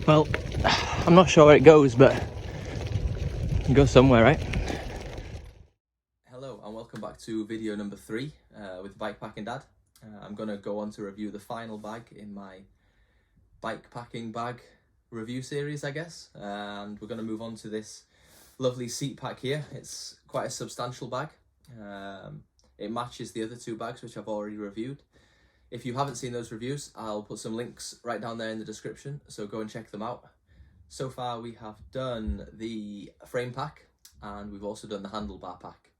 Well, I'm not sure where it goes, but it goes somewhere, right? Hello and welcome back to video number 3 with Bikepacking Dad. I'm going to go on to review the final bag in my bikepacking bag review series, I guess. And we're going to move on to this lovely seat pack here. It's quite a substantial bag. It matches the other two bags which I've already reviewed. If you haven't seen those reviews, I'll put some links right down there in the description, so go and check them out. So far we have done the frame pack and we've also done the handlebar pack.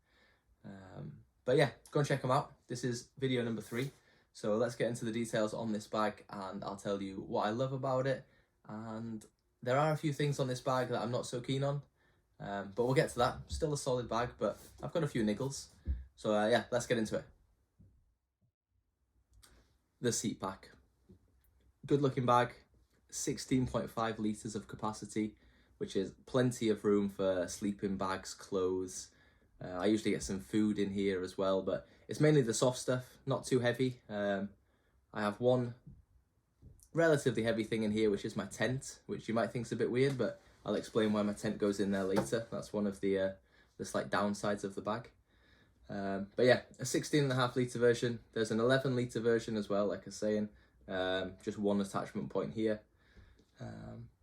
But yeah, go and check them out. This is video number 3. So let's get into the details on this bag and I'll tell you what I love about it. And there are a few things on this bag that I'm not so keen on, but we'll get to that. Still a solid bag, but I've got a few niggles. So yeah, let's get into it. The seat pack. Good looking bag, 16.5 litres of capacity, which is plenty of room for sleeping bags, clothes. I usually get some food in here as well, but it's mainly the soft stuff, not too heavy. I have one relatively heavy thing in here, which is my tent, which you might think is a bit weird, but I'll explain why my tent goes in there later. That's one of the slight downsides of the bag. But yeah, a 16.5 litre version. There's an 11 litre version as well, like I was saying. Just one attachment point here.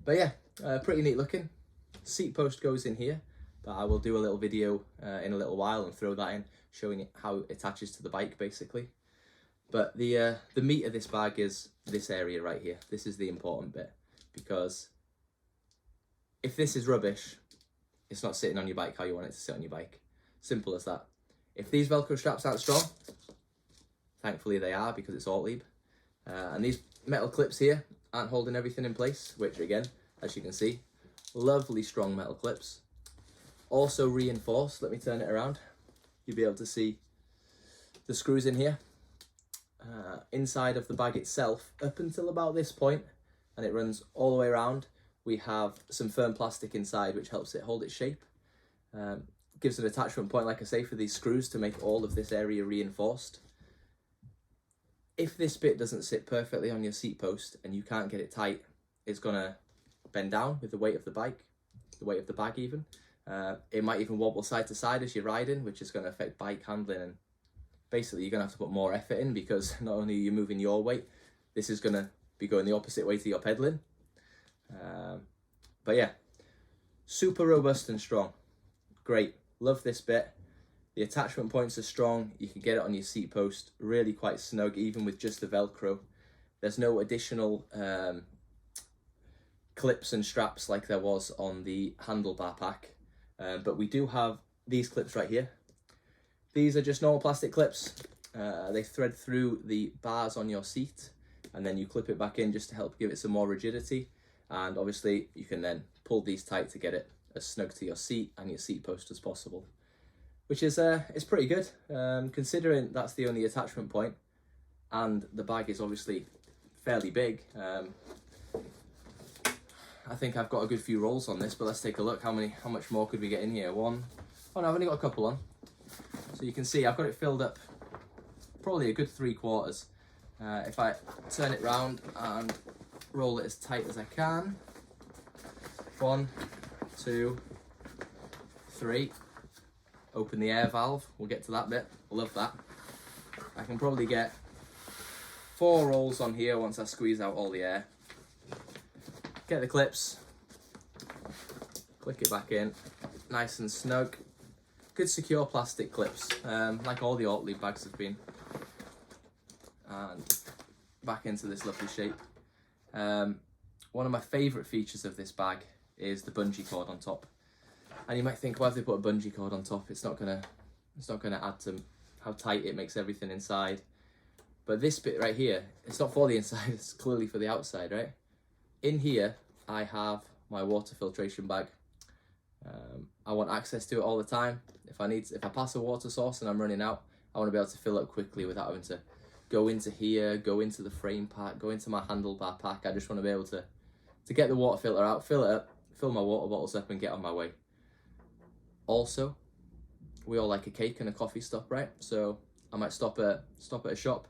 But yeah, pretty neat looking. Seat post goes in here, but I will do a little video in a little while and throw that in, showing it how it attaches to the bike basically. But the meat of this bag is this area right here. This is the important bit, because if this is rubbish, it's not sitting on your bike how you want it to sit on your bike. Simple as that. If these Velcro straps aren't strong, thankfully they are because it's Ortlieb, and these metal clips here aren't holding everything in place, which again, as you can see, lovely strong metal clips. Also reinforced, let me turn it around, you'll be able to see the screws in here. Inside of the bag itself, up until about this point, and it runs all the way around, we have some firm plastic inside which helps it hold its shape. Gives an attachment point, like I say, for these screws to make all of this area reinforced. If this bit doesn't sit perfectly on your seat post and you can't get it tight, it's gonna bend down with the weight of the bike, the weight of the bag even. It might even wobble side to side as you're riding, which is gonna affect bike handling, and basically you're gonna have to put more effort in, because not only are you moving your weight, this is gonna be going the opposite way to your pedaling. But yeah, super robust and strong. Great. Love this bit. The attachment points are strong. You can get it on your seat post, really quite snug, even with just the Velcro. There's no additional clips and straps like there was on the handlebar pack, but we do have these clips right here. These are just normal plastic clips. They thread through the bars on your seat, and then you clip it back in just to help give it some more rigidity. And obviously you can then pull these tight to get it as snug to your seat and your seat post as possible, which is it's pretty good, considering that's the only attachment point, and the bag is obviously fairly big. I think I've got a good few rolls on this, but let's take a look. How much more could we get in here? One. Oh no, I've only got a couple on. So you can see I've got it filled up probably a good 3/4. If I turn it round and roll it as tight as I can. 1, 2, 3. Open the air valve. We'll get to that bit. Love that. I can probably get 4 rolls on here once I squeeze out all the air. Get the clips. Click it back in. Nice and snug. Good secure plastic clips, like all the Ortlieb bags have been. And back into this lovely shape. One of my favourite features of this bag is the bungee cord on top. And you might think, well, if they put a bungee cord on top, it's not gonna add to how tight it makes everything inside. But this bit right here, it's not for the inside, it's clearly for the outside, right? In here, I have my water filtration bag. I want access to it all the time. If I pass a water source and I'm running out, I want to be able to fill up quickly without having to go into here, go into the frame pack, go into my handlebar pack. I just want to be able to get the water filter out, fill it up, fill my water bottles up and get on my way. Also, we all like a cake and a coffee stop, right? So I might stop at a shop,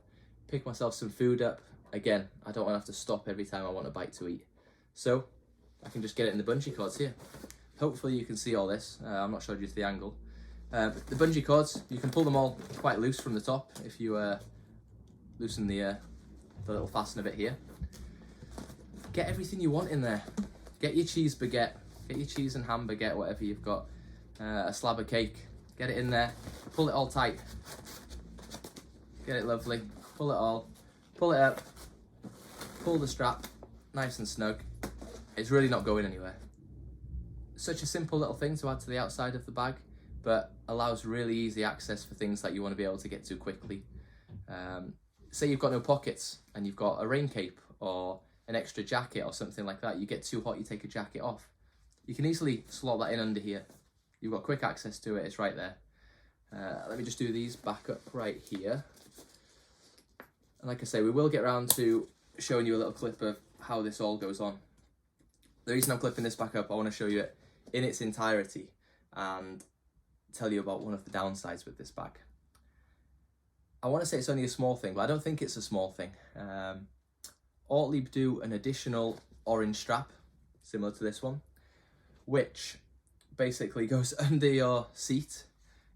pick myself some food up. Again, I don't want to have to stop every time I want a bite to eat. So I can just get it in the bungee cords here. Hopefully you can see all this. I'm not sure due to the angle. The bungee cords, you can pull them all quite loose from the top if you loosen the little fastener bit here. Get everything you want in there. Get your cheese baguette, get your cheese and ham baguette, whatever you've got. A slab of cake, get it in there, pull it all tight. Get it lovely, pull it up, pull the strap, nice and snug. It's really not going anywhere. Such a simple little thing to add to the outside of the bag, but allows really easy access for things that you want to be able to get to quickly. Say you've got no pockets and you've got a rain cape or an extra jacket or something like that. You get too hot, you take a jacket off. You can easily slot that in under here. You've got quick access to it, it's right there. Let me just do these back up right here. And like I say, we will get around to showing you a little clip of how this all goes on. The reason I'm clipping this back up, I want to show you it in its entirety and tell you about one of the downsides with this bag. I want to say it's only a small thing, but I don't think it's a small thing. Ortlieb do an additional orange strap, similar to this one, which basically goes under your seat,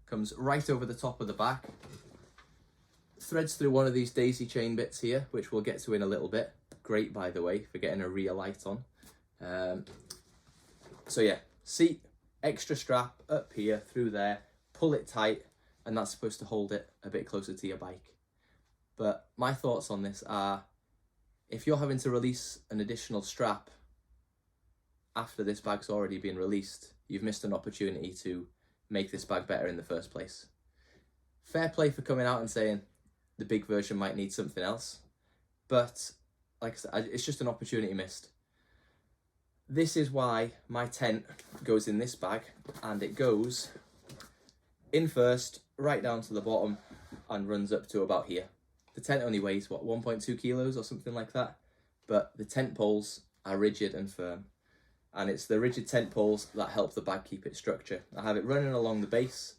comes right over the top of the back, threads through one of these daisy chain bits here, which we'll get to in a little bit. Great, by the way, for getting a rear light on. So yeah, seat, extra strap up here, through there, pull it tight, and that's supposed to hold it a bit closer to your bike. But my thoughts on this are, if you're having to release an additional strap after this bag's already been released, you've missed an opportunity to make this bag better in the first place. Fair play for coming out and saying the big version might need something else, but like I said, it's just an opportunity missed. This is why my tent goes in this bag, and it goes in first, right down to the bottom, and runs up to about here. The tent only weighs, what, 1.2 kilos or something like that, but the tent poles are rigid and firm, and it's the rigid tent poles that help the bag keep its structure. I have it running along the base,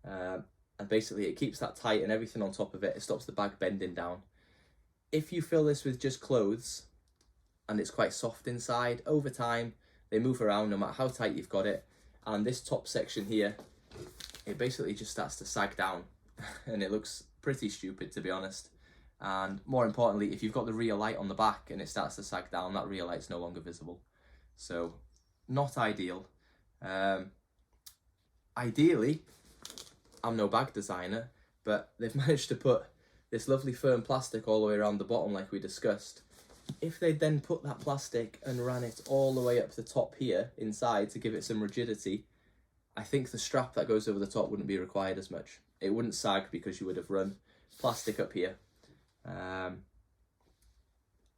and basically it keeps that tight and everything on top of it. It stops the bag bending down. If you fill this with just clothes, and it's quite soft inside, over time they move around no matter how tight you've got it, and this top section here, it basically just starts to sag down and it looks pretty stupid, to be honest. And more importantly, if you've got the rear light on the back and it starts to sag down, that rear light's no longer visible. So not ideal. Ideally, I'm no bag designer, but they've managed to put this lovely firm plastic all the way around the bottom like we discussed. If they then put that plastic and ran it all the way up the top here inside to give it some rigidity, I think the strap that goes over the top wouldn't be required as much. It wouldn't sag because you would have run plastic up here. I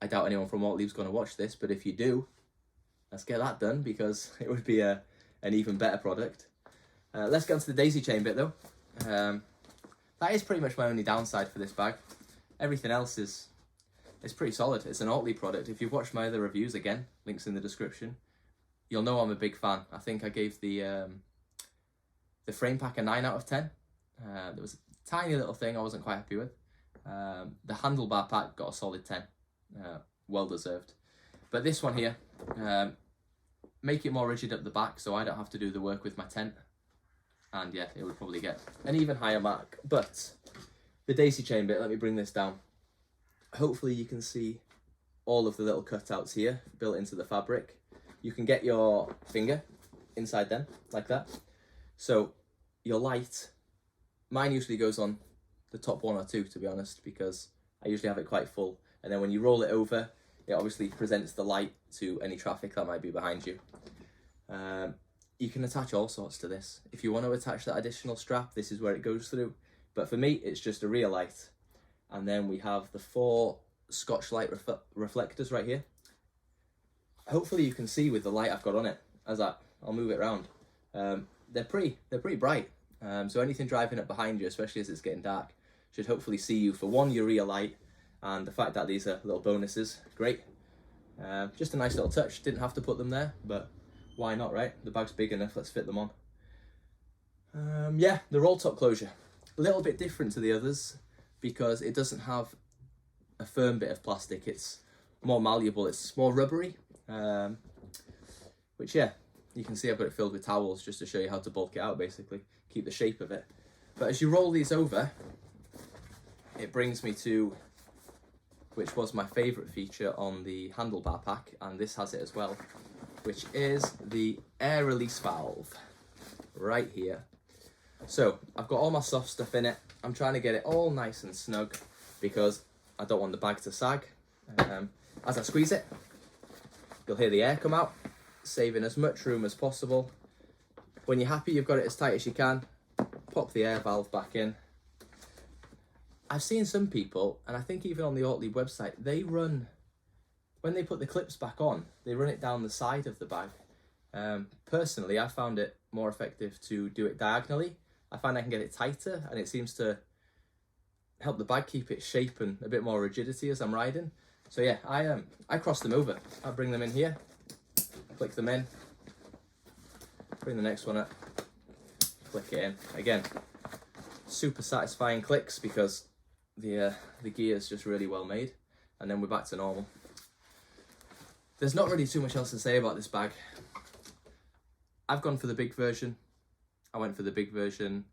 doubt anyone from Ortlieb's going to watch this, but if you do, let's get that done, because it would be an even better product. Let's get onto the daisy chain bit though. That is pretty much my only downside for this bag. Everything else is pretty solid. It's an Ortlieb product. If you've watched my other reviews, again, links in the description, you'll know I'm a big fan. I think I gave the frame pack a 9 out of 10. There was a tiny little thing I wasn't quite happy with. The handlebar pack got a solid 10. Well deserved. But this one here, make it more rigid up the back so I don't have to do the work with my tent. And yeah, it would probably get an even higher mark. But the daisy chain bit, let me bring this down. Hopefully you can see all of the little cutouts here built into the fabric. You can get your finger inside them like that. So your light, mine usually goes on the top 1 or 2, to be honest, because I usually have it quite full. And then when you roll it over, it obviously presents the light to any traffic that might be behind you. You can attach all sorts to this. If you want to attach that additional strap, this is where it goes through. But for me, it's just a rear light. And then we have the 4 Scotch light reflectors right here. Hopefully you can see with the light I've got on it, as I'll move it around. They're pretty bright. So anything driving up behind you, especially as it's getting dark, should hopefully see you for one, your rear light, and the fact that these are little bonuses, great. Just a nice little touch. Didn't have to put them there, but why not, right? The bag's big enough, let's fit them on. Yeah, the roll top closure, a little bit different to the others because it doesn't have a firm bit of plastic. It's more malleable, it's more rubbery. which, yeah, you can see I've got it filled with towels just to show you how to bulk it out, basically, keep the shape of it. But as you roll these over, it brings me to, which was my favourite feature on the handlebar pack, and this has it as well, which is the air release valve right here. So I've got all my soft stuff in it. I'm trying to get it all nice and snug because I don't want the bag to sag. As I squeeze it, you'll hear the air come out, saving as much room as possible. When you're happy you've got it as tight as you can, pop the air valve back in. I've seen some people, and I think even on the Ortlieb website, they run, when they put the clips back on, they run it down the side of the bag. Personally, I found it more effective to do it diagonally. I find I can get it tighter, and it seems to help the bag keep its shape and a bit more rigidity as I'm riding. So yeah, I cross them over. I bring them in here, click them in, bring the next one up, click it in. Again, super satisfying clicks because the gear is just really well made, and then we're back to normal. There's not really too much else to say about this bag. I've gone for the big version. I went for the big version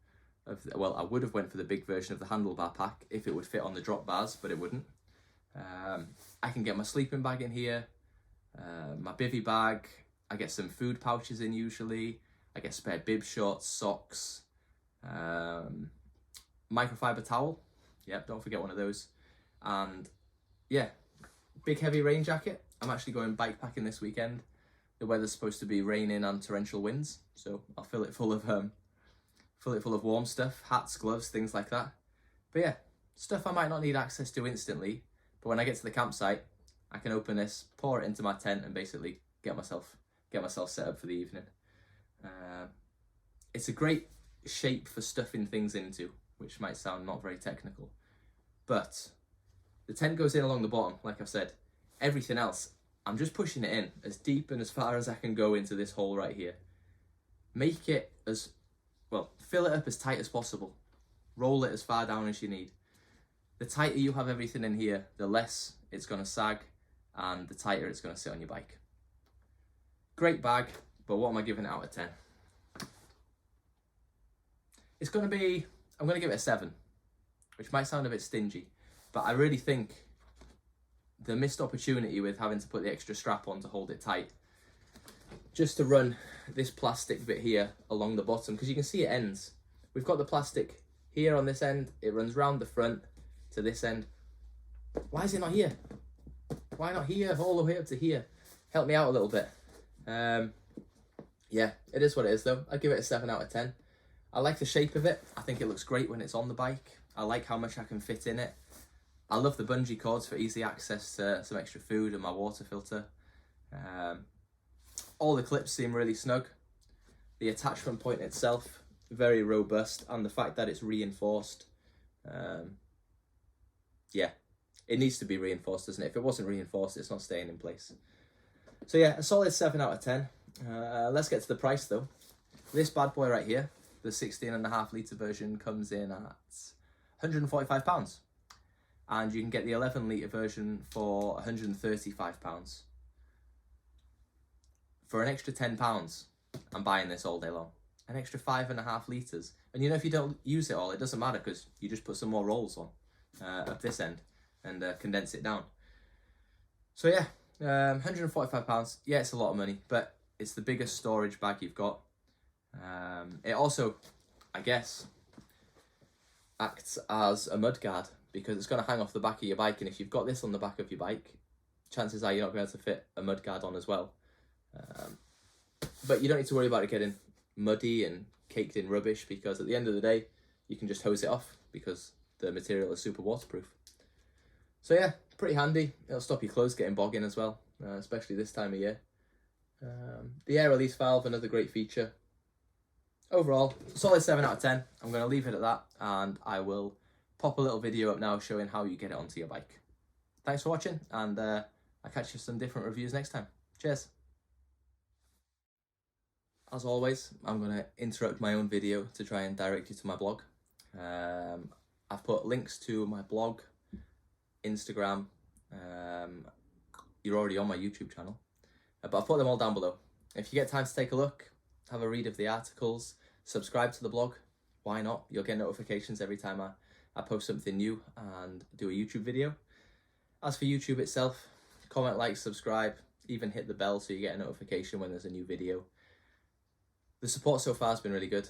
of, well, I would have went for the big version of the handlebar pack if it would fit on the drop bars, but it wouldn't. I can get my sleeping bag in here, my bivy bag, I get some food pouches in usually, I get spare bib shorts, socks, microfiber towel, yep, don't forget one of those, and yeah, big heavy rain jacket. I'm actually going bike packing this weekend. The weather's supposed to be raining and torrential winds, so I'll fill it full of warm stuff, hats, gloves, things like that. But yeah, stuff I might not need access to instantly, but when I get to the campsite, I can open this, pour it into my tent, and basically get myself set up for the evening. It's a great shape for stuffing things into, which might sound not very technical, but the tent goes in along the bottom, like I've said. Everything else, I'm just pushing it in as deep and as far as I can go into this hole right here. Make it as, well, fill it up as tight as possible. Roll it as far down as you need. The tighter you have everything in here, the less it's going to sag, and the tighter it's going to sit on your bike. Great bag, but what am I giving it out of 10? It's going to be, I'm going to give it a 7, which might sound a bit stingy, but I really think the missed opportunity with having to put the extra strap on to hold it tight, just to run this plastic bit here along the bottom, because you can see it ends. We've got the plastic here on this end, it runs round the front to this end. Why is it not here? Why not here, all the way up to here? Help me out a little bit. Yeah, it is what it is though. I'd give it a 7 out of 10. I like the shape of it. I think it looks great when it's on the bike. I like how much I can fit in it. I love the bungee cords for easy access to some extra food and my water filter. All the clips seem really snug. The attachment point itself, very robust, and the fact that it's reinforced. Yeah, it needs to be reinforced, doesn't it? If it wasn't reinforced, it's not staying in place. So yeah, a solid 7 out of 10. Let's get to the price though. This bad boy right here, the 16.5 litre version, comes in at £145. And you can get the 11 litre version for £135. For an extra £10, I'm buying this all day long. An extra 5.5 litres. And you know, if you don't use it all, it doesn't matter because you just put some more rolls on up this end and condense it down. So yeah, £145. Yeah, it's a lot of money, but it's the biggest storage bag you've got. It also, I guess, acts as a mudguard because it's going to hang off the back of your bike, and if you've got this on the back of your bike, chances are you're not going to be able to fit a mudguard on as well. But you don't need to worry about it getting muddy and caked in rubbish, because at the end of the day, you can just hose it off because the material is super waterproof. So yeah, pretty handy. It'll stop your clothes getting bogging as well, especially this time of year. The air release valve, another great feature. Overall, solid 7 out of 10. I'm going to leave it at that, and I will pop a little video up now showing how you get it onto your bike. Thanks for watching, and I'll catch you some different reviews next time. Cheers. As always, I'm going to interrupt my own video to try and direct you to my blog. I've put links to my blog, Instagram, you're already on my YouTube channel, but I've put them all down below. If you get time to take a look, have a read of the articles, subscribe to the blog, why not? You'll get notifications every time I post something new and do a YouTube video. As for YouTube itself, comment, like, subscribe, even hit the bell so you get a notification when there's a new video. The support so far has been really good.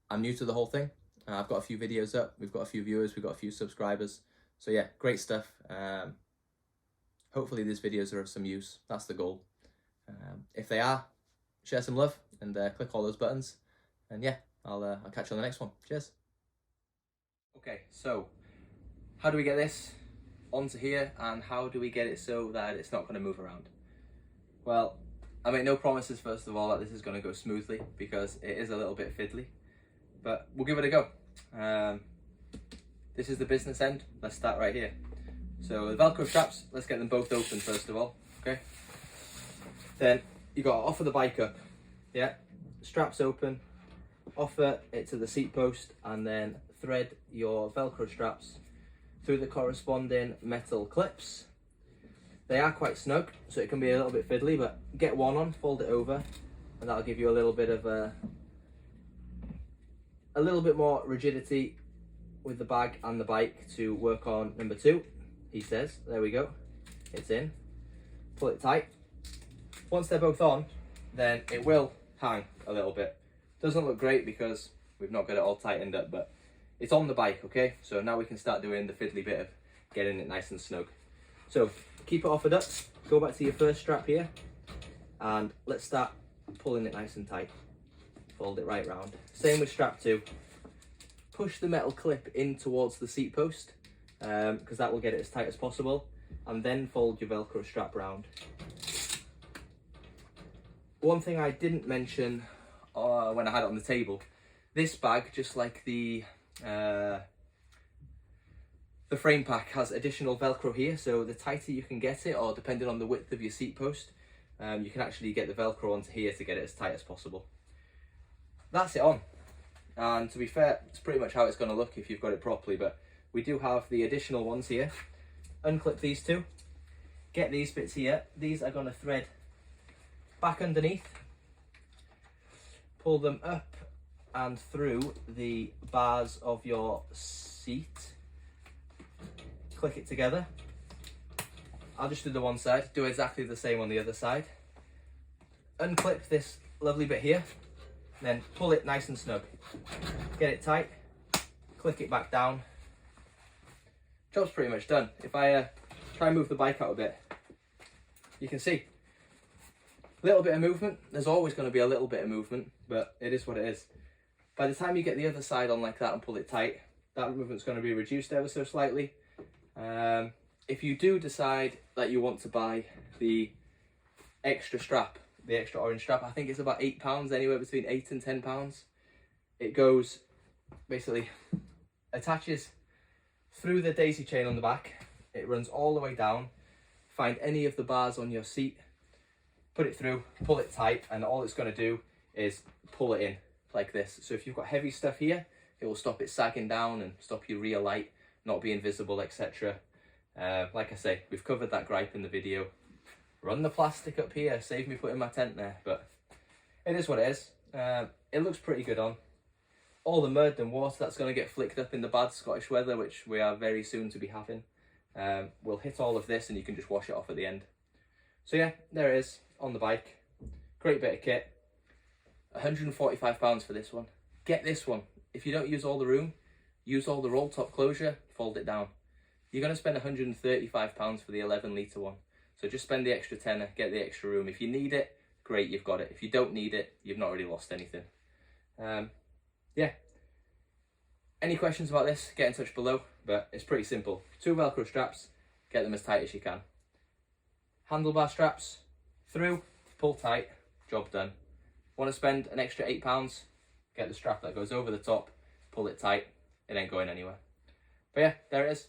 I'm new to the whole thing. I've got a few videos up, we've got a few viewers, we've got a few subscribers. So yeah, great stuff. Hopefully these videos are of some use. That's the goal. If they are, share some love and click all those buttons. And yeah, I'll catch you on the next one. Cheers. Okay, so how do we get this onto here, and how do we get it so that it's not going to move around? Well, I make no promises, first of all, that this is going to go smoothly, because it is a little bit fiddly, but we'll give it a go. This is the business end. Let's start right here. So the Velcro straps, let's get them both open first of all, okay? Then you got to offer the bike up, yeah? Straps open, offer it to the seat post, and then thread your Velcro straps through the corresponding metal clips. They are quite snug, so it can be a little bit fiddly, but get one on, fold it over, and that'll give you a little bit of a little bit more rigidity with the bag and the bike to work on number 2, he says. There we go, it's in. Pull it tight. Once they're both on, then it will hang a little bit. Doesn't look great because we've not got it all tightened up, but it's on the bike, okay? So now we can start doing the fiddly bit of getting it nice and snug. So keep it offered up, go back to your first strap here, and let's start pulling it nice and tight. Fold it right round. Same with strap 2. Push the metal clip in towards the seat post, because that will get it as tight as possible, and then fold your Velcro strap round. One thing I didn't mention when I had it on the table, this bag, just like the frame pack, has additional Velcro here, so the tighter you can get it, or depending on the width of your seat post, you can actually get the Velcro onto here to get it as tight as possible. That's it on, and to be fair, it's pretty much how it's going to look if you've got it properly, but we do have the additional ones here. Unclip these two, get these bits here, these are going to thread back underneath, pull them up and through the bars of your seat, click it together. I'll just do the one side, do exactly the same on the other side. Unclip this lovely bit here, then pull it nice and snug. Get it tight, click it back down. Job's pretty much done. If I try and move the bike out a bit, you can see a little bit of movement. There's always going to be a little bit of movement, but it is what it is. By the time you get the other side on like that and pull it tight, that movement's going to be reduced ever so slightly. If you do decide that you want to buy the extra strap, the extra orange strap, I think it's about £8, anywhere between £8 and £10. It goes, basically attaches through the daisy chain on the back. It runs all the way down. Find any of the bars on your seat, put it through, pull it tight, and all it's going to do is pull it in like this. So if you've got heavy stuff here, it will stop it sagging down and stop your rear light not being visible, etc. Like I say, we've covered that gripe in the video. Run the plastic up here, save me putting my tent there, but it is what it is. It looks pretty good on. All the mud and water that's going to get flicked up in the bad Scottish weather, which we are very soon to be having, will hit all of this and you can just wash it off at the end. So yeah, there it is on the bike. Great bit of kit. £145 for this one. Get this one. If you don't use all the room, use all the roll top closure, fold it down. You're going to spend £135 for the 11 litre one. So just spend the extra tenner, get the extra room. If you need it, great, you've got it. If you don't need it, you've not really lost anything. Yeah. Any questions about this, get in touch below, but it's pretty simple. 2 Velcro straps, get them as tight as you can. Handlebar straps, through, pull tight, job done. Want to spend an extra £8, get the strap that goes over the top, pull it tight, it ain't going anywhere. But yeah, there it is.